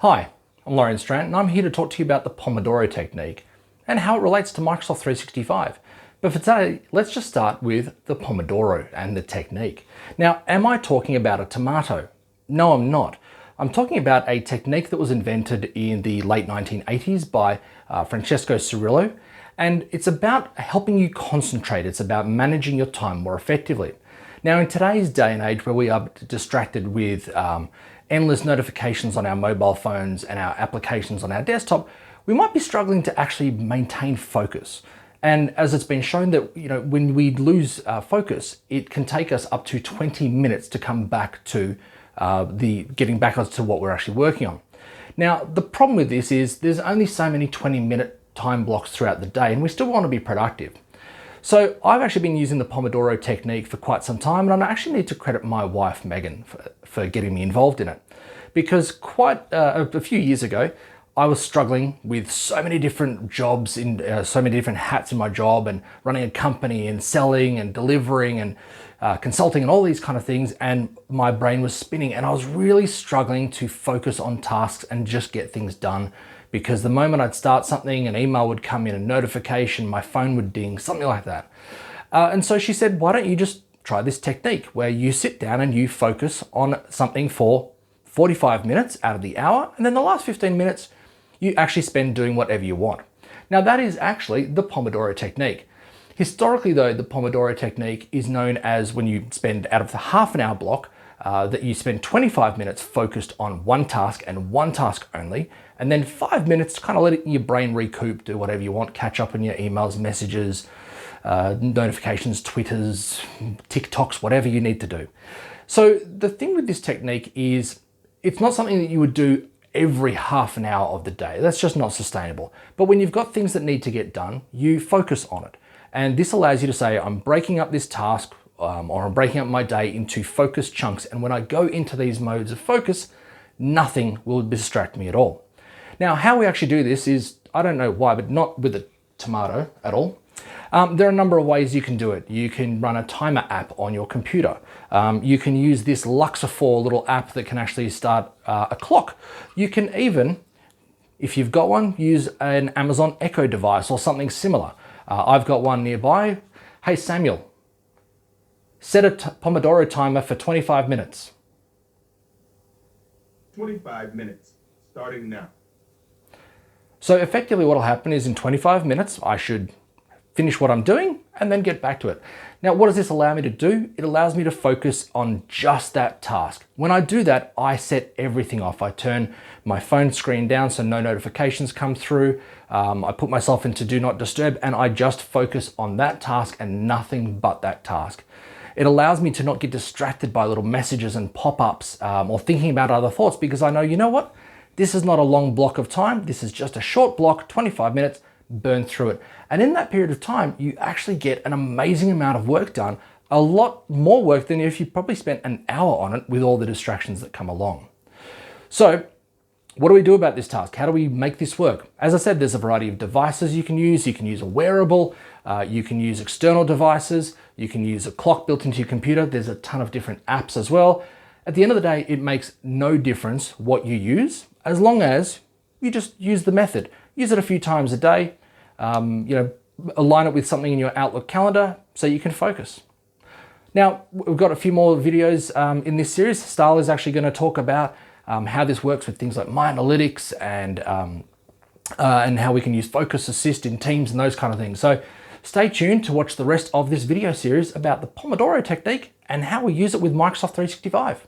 Hi, I'm Loryan Strant and I'm here to talk to you about the Pomodoro Technique and how it relates to Microsoft 365. But for today, let's just start with the Pomodoro and the technique. Now, am I talking about a tomato? No, I'm not. I'm talking about a technique that was invented in the late 1980s by Francesco Cirillo, and it's about helping you concentrate. It's about managing your time more effectively. Now, in today's day and age where we are distracted with endless notifications on our mobile phones and our applications on our desktop, we might be struggling to actually maintain focus. And as it's been shown that, when we lose focus, it can take us up to 20 minutes to come back to getting back to what we're actually working on. Now, the problem with this is there's only so many 20-minute time blocks throughout the day, and we still want to be productive. So I've actually been using the Pomodoro technique for quite some time, and I actually need to credit my wife, Megan, for getting me involved in it. Because quite a few years ago, I was struggling with so many different jobs, so many different hats in my job, and running a company and selling and delivering and consulting and all these kind of things, and my brain was spinning and I was really struggling to focus on tasks and just get things done. Because the moment I'd start something, an email would come in, a notification, my phone would ding, something like that. And so she said, why don't you just try this technique where you sit down and you focus on something for 45 minutes out of the hour, and then the last 15 minutes you actually spend doing whatever you want. Now that is actually the Pomodoro Technique. Historically though, the Pomodoro Technique is known as when you spend out of the half an hour block, that you spend 25 minutes focused on one task and one task only, and then 5 minutes to kind of let your brain recoup, do whatever you want, catch up on your emails, messages, notifications, Twitters, TikToks, whatever you need to do. So the thing with this technique is it's not something that you would do every half an hour of the day. That's just not sustainable. But when you've got things that need to get done, you focus on it. And this allows you to say, I'm breaking up this task, or I'm breaking up my day into focused chunks. And when I go into these modes of focus, nothing will distract me at all. Now, how we actually do this is, I don't know why, but not with a tomato at all. There are a number of ways you can do it. You can run a timer app on your computer. You can use this Luxafor little app that can actually start a clock. You can even, if you've got one, use an Amazon Echo device or something similar. I've got one nearby. Hey Samuel, set a Pomodoro timer for 25 minutes. 25 minutes, starting now. So effectively what will happen is in 25 minutes, I should finish what I'm doing and then get back to it. Now, what does this allow me to do? It allows me to focus on just that task. When I do that, I set everything off. I turn my phone screen down so no notifications come through. I put myself into do not disturb and I just focus on that task and nothing but that task. It allows me to not get distracted by little messages and pop-ups or thinking about other thoughts, because I know, you know what? This is not a long block of time. This is just a short block, 25 minutes, burn through it. And in that period of time, you actually get an amazing amount of work done, a lot more work than if you probably spent an hour on it with all the distractions that come along. So what do we do about this task? How do we make this work? As I said, there's a variety of devices you can use. You can use a wearable, you can use external devices, you can use a clock built into your computer. There's a ton of different apps as well. At the end of the day, it makes no difference what you use, as long as you just use the method. Use it a few times a day, align it with something in your Outlook calendar so you can focus. Now, we've got a few more videos in this series. Ståle is actually going to talk about how this works with things like My Analytics and how we can use Focus Assist in Teams and those kind of things. So stay tuned to watch the rest of this video series about the Pomodoro technique and how we use it with Microsoft 365.